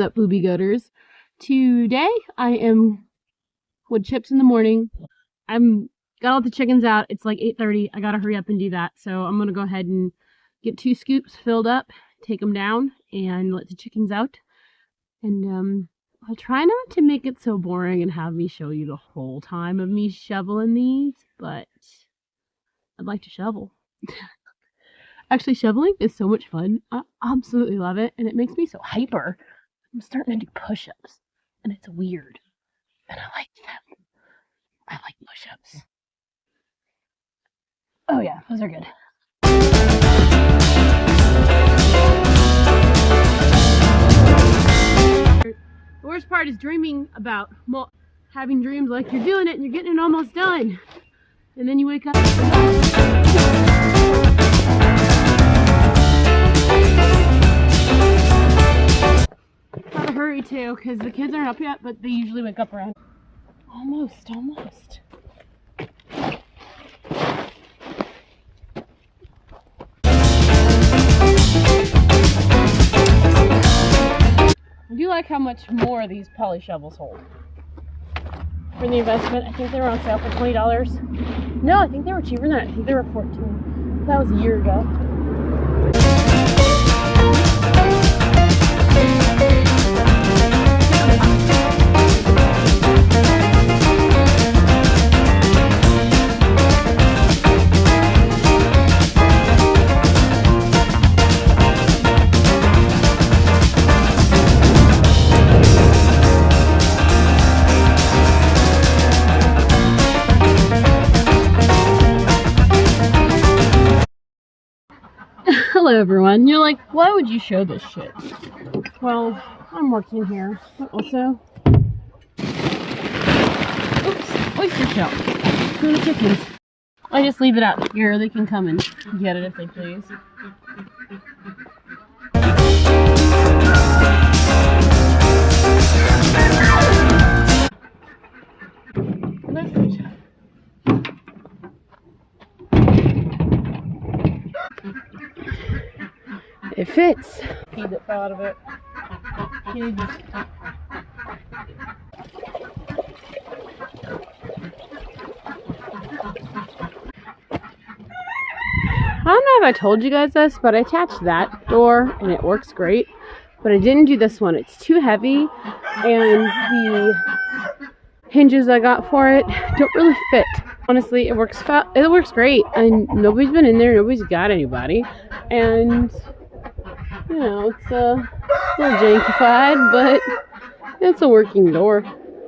up, Boobie Goaters? Today I am wood chips in the morning. I'm got all the chickens out. It's like 8:30. I gotta hurry up and do that. So I'm gonna go ahead and get 2 scoops filled up, take them down, and let the chickens out. And I'll try not to make it so boring and have me show you the whole time of me shoveling these, but I'd like to shovel. Actually, shoveling is so much fun. I absolutely love it, and it makes me so hyper. I'm starting to do push-ups, and it's weird, and I like them. I like push-ups. Oh yeah, those are good. The worst part is dreaming about having dreams like you're doing it and you're getting it almost done, and then you wake up. Gotta hurry too, because the kids aren't up yet, but they usually wake up around. Almost. I do like how much more these poly shovels hold. For the investment, I think they were on sale for $20. No, I think they were cheaper than that. I think they were $14. That was a year ago. Hello everyone. You're like, why would you show this shit? Well, I'm working here, but also, oops, oyster shell for the chickens. I just leave it out here. They can come and get it if they please. Lift. It fits. Feed that fell out of it. Huge. I don't know if I told you guys this, but I attached that door and it works great. But I didn't do this one. It's too heavy, and the hinges I got for it don't really fit. Honestly, it works great, and nobody's been in there. Nobody's got anybody, and you know, it's a little jankified, but it's a working door.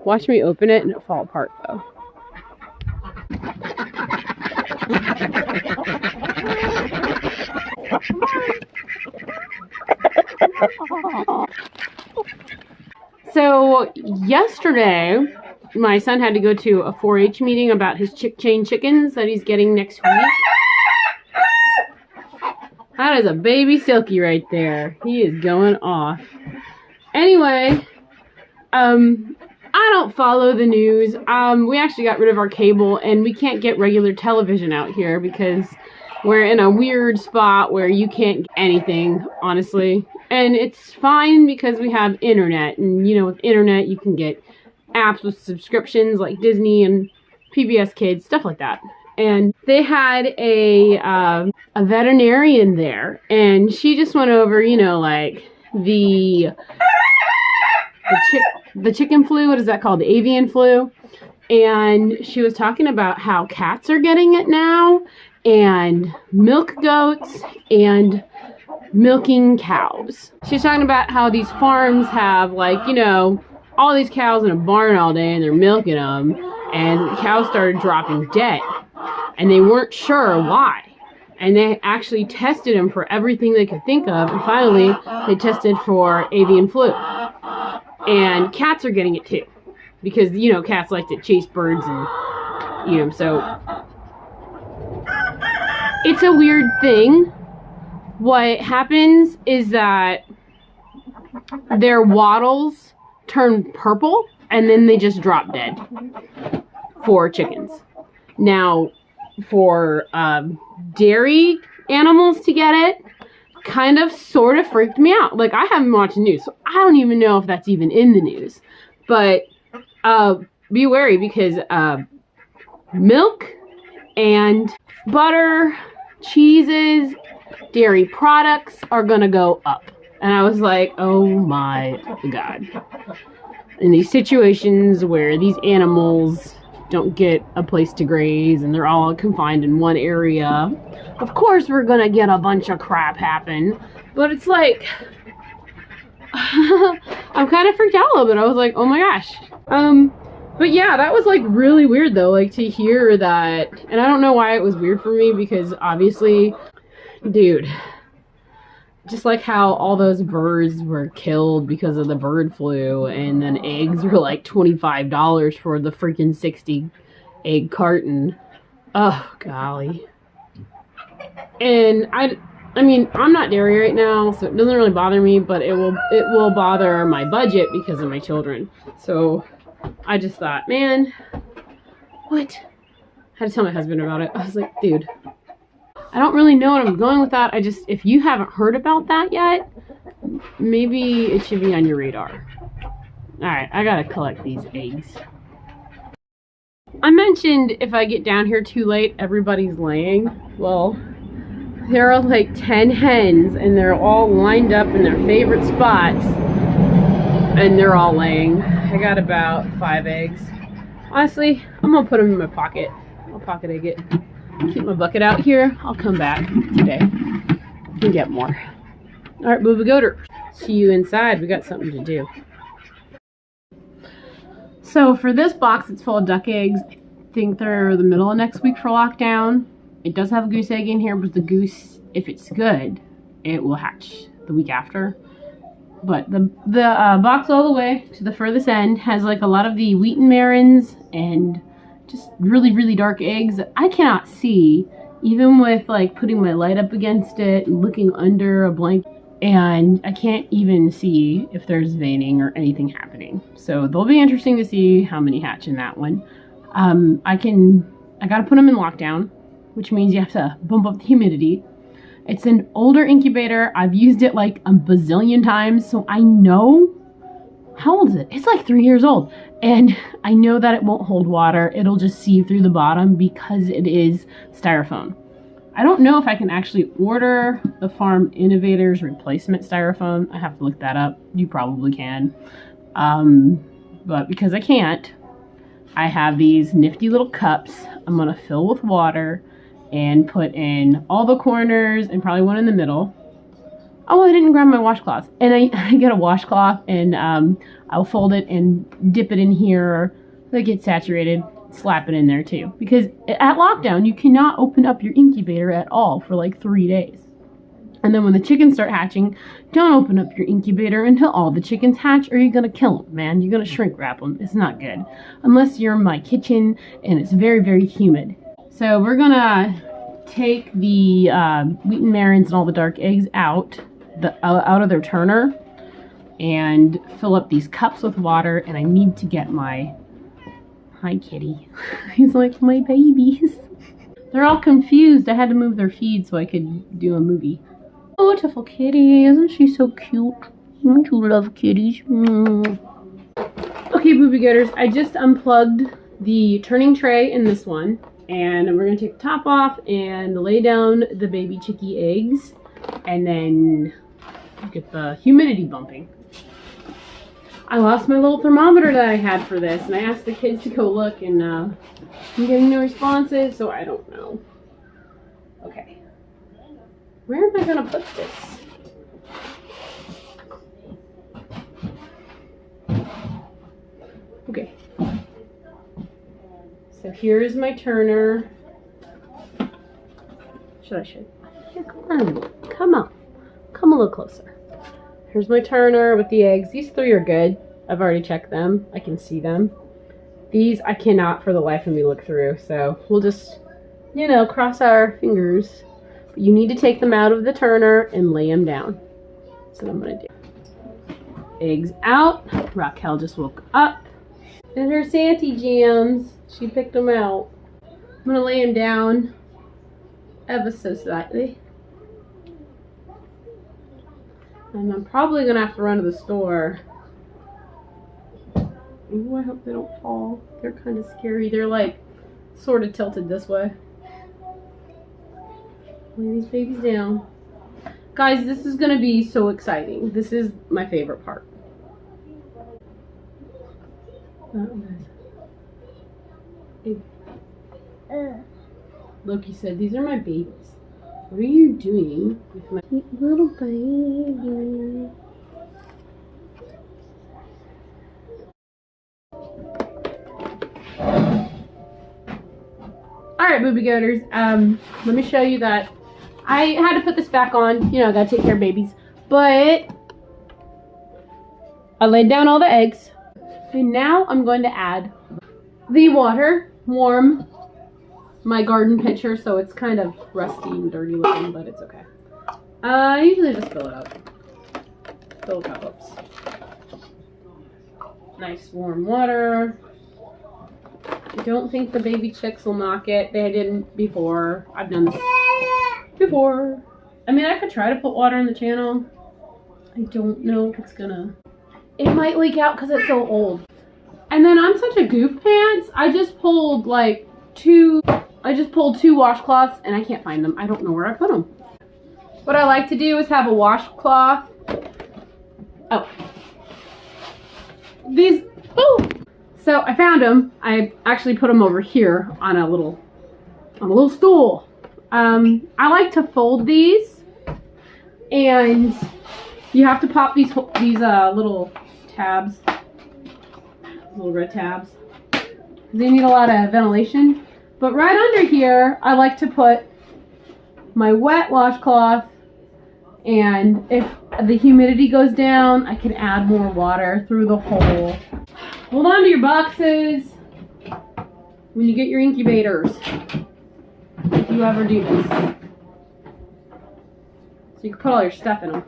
Watch me open it and it fall apart, though. So, yesterday, my son had to go to a 4-H meeting about his chain chickens that he's getting next week. That is a baby Silky right there. He is going off. Anyway, I don't follow the news. We actually got rid of our cable, and we can't get regular television out here because we're in a weird spot where you can't get anything, honestly. And it's fine because we have internet, and you know, with internet you can get apps with subscriptions like Disney and PBS Kids, stuff like that. And they had a veterinarian there, and she just went over, you know, like the chicken flu. What is that called? The avian flu. And she was talking about how cats are getting it now, and milk goats, and milking cows. She's talking about how these farms have, like, you know, all these cows in a barn all day, and they're milking them, and the cows started dropping dead. And they weren't sure why. And they actually tested them for everything they could think of. And finally, they tested for avian flu. And cats are getting it too. Because, you know, cats like to chase birds and eat them. So, it's a weird thing. What happens is that their wattles turn purple. And then they just drop dead for chickens. Now, for dairy animals to get it, kind of sort of freaked me out. Like, I haven't watched the news, so I don't even know if that's even in the news. But be wary, because milk and butter, cheeses, dairy products are gonna go up. And I was like, oh my God. In these situations where these animals don't get a place to graze and they're all confined in one area, of course we're gonna get a bunch of crap happen. But it's like, I'm kind of freaked out a little bit. I was like, oh my gosh. But yeah, that was like really weird though, like to hear that. And I don't know why it was weird for me, because obviously, dude, just like how all those birds were killed because of the bird flu, and then eggs were like $25 for the freaking 60 egg carton. Oh, golly. And I mean, I'm not dairy right now, so it doesn't really bother me, but it will bother my budget because of my children. So I just thought, man, what? I had to tell my husband about it. I was like, dude, I don't really know what I'm going with that. If you haven't heard about that yet, maybe it should be on your radar. Alright, I gotta collect these eggs. I mentioned if I get down here too late, everybody's laying. Well, there are like 10 hens, and they're all lined up in their favorite spots, and they're all laying. I got about 5 eggs. Honestly, I'm gonna put them in my pocket. I'll pocket egg it. Keep my bucket out here. I'll come back today and get more. Alright, Boobie Goaters. See you inside. We got something to do. So for this box, it's full of duck eggs. I think they're the middle of next week for lockdown. It does have a goose egg in here, but the goose, if it's good, it will hatch the week after. But the box all the way to the furthest end has like a lot of the wheaten marrons and just really, really dark eggs that I cannot see, even with like putting my light up against it and looking under a blanket, and I can't even see if there's veining or anything happening. So they'll be interesting to see how many hatch in that one. I gotta put them in lockdown, which means you have to bump up the humidity. It's an older incubator. I've used it like a bazillion times, so I know. How old is it? It's like 3 years old. And I know that it won't hold water. It'll just sieve through the bottom because it is styrofoam. I don't know if I can actually order the Farm Innovators replacement styrofoam. I have to look that up. You probably can. But because I can't, I have these nifty little cups I'm going to fill with water and put in all the corners and probably one in the middle. Oh, I didn't grab my washcloth. And I get a washcloth, and I'll fold it and dip it in here, let it get saturated, slap it in there too. Because at lockdown, you cannot open up your incubator at all for like 3 days. And then when the chickens start hatching, don't open up your incubator until all the chickens hatch, or you're going to kill them, man. You're going to shrink wrap them. It's not good. Unless you're in my kitchen and it's very, very humid. So we're going to take the wheaten marrons and all the dark eggs out of their turner and fill up these cups with water. And I need to get my... Hi, kitty. He's like, my babies. They're all confused. I had to move their feed so I could do a movie. Oh, beautiful kitty. Isn't she so cute? Don't you love kitties? Mm. Okay, Boobie Goaters. I just unplugged the turning tray in this one. And we're going to take the top off and lay down the baby chickie eggs. And then get the humidity bumping. I lost my little thermometer that I had for this, and I asked the kids to go look, and I'm getting no responses, so I don't know. Okay. Where am I going to put this? Okay. So here's my turner. Should? Yeah, come on. Come a little closer. Here's my turner with the eggs. These 3 are good. I've already checked them. I can see them. These I cannot for the life of me look through. So we'll just, cross our fingers. But you need to take them out of the turner and lay them down. That's what I'm going to do. Eggs out. Raquel just woke up. And her Santy jams. She picked them out. I'm going to lay them down ever so slightly. And I'm probably gonna have to run to the store. Ooh, I hope they don't fall. They're kind of scary. They're like sort of tilted this way. Lay these babies down. Guys, this is gonna be so exciting. This is my favorite part. Loki said, "These are my babies. What are you doing with my little baby?" Alright, Boobie Goaters. Let me show you that I had to put this back on. You know, I gotta take care of babies. But I laid down all the eggs. And now I'm going to add the water, warm my garden pitcher, so it's kind of rusty and dirty looking, but it's okay. I usually just fill it up. Fill a cup ups. Nice warm water. I don't think the baby chicks will knock it. They didn't before. I've done this before. I mean, I could try to put water in the channel. I don't know if it's gonna... It might leak out because it's so old. And then I'm such a goof pants. I just pulled like two washcloths and I can't find them. I don't know where I put them. What I like to do is have a washcloth. Oh. These, oh. So I found them. I actually put them over here on a little stool. I like to fold these, and you have to pop these little tabs, little red tabs. They need a lot of ventilation. But right under here, I like to put my wet washcloth, and if the humidity goes down, I can add more water through the hole. Hold on to your boxes when you get your incubators, if you ever do this. So you can put all your stuff in them.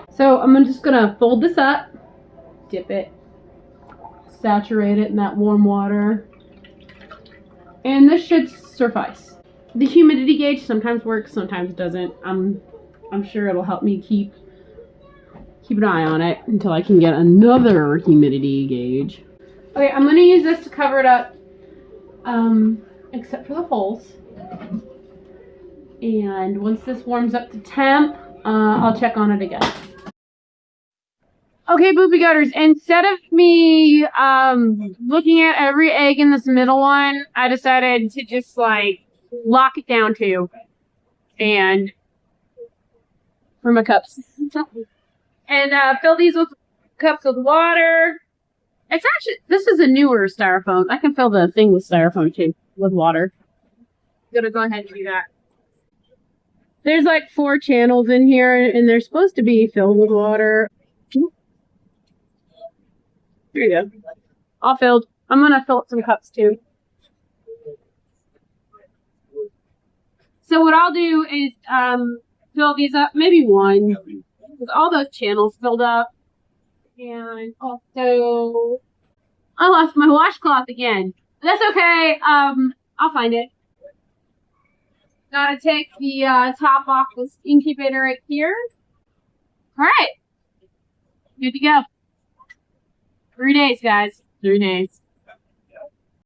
So I'm just gonna fold this up, dip it, saturate it in that warm water, and this should suffice. The humidity gauge sometimes works, sometimes doesn't. I'm sure it'll help me keep an eye on it until I can get another humidity gauge. Okay, I'm gonna use this to cover it up, except for the holes. And once this warms up to temp, I'll check on it again. Okay, Boobie Goaters, instead of me looking at every egg in this middle one, I decided to just like lock it down to and for my cups. And fill these with cups with water. It's actually, this is a newer styrofoam. I can fill the thing with styrofoam too, with water. I'm gonna go ahead and do that. There's like 4 channels in here, and they're supposed to be filled with water. There you go. All filled. I'm gonna fill up some cups too. So what I'll do is fill these up, maybe one, with all those channels filled up. And also, I lost my washcloth again. That's okay. I'll find it. Gotta take the top off this incubator right here. All right. Good to go. 3 days, guys. 3 days.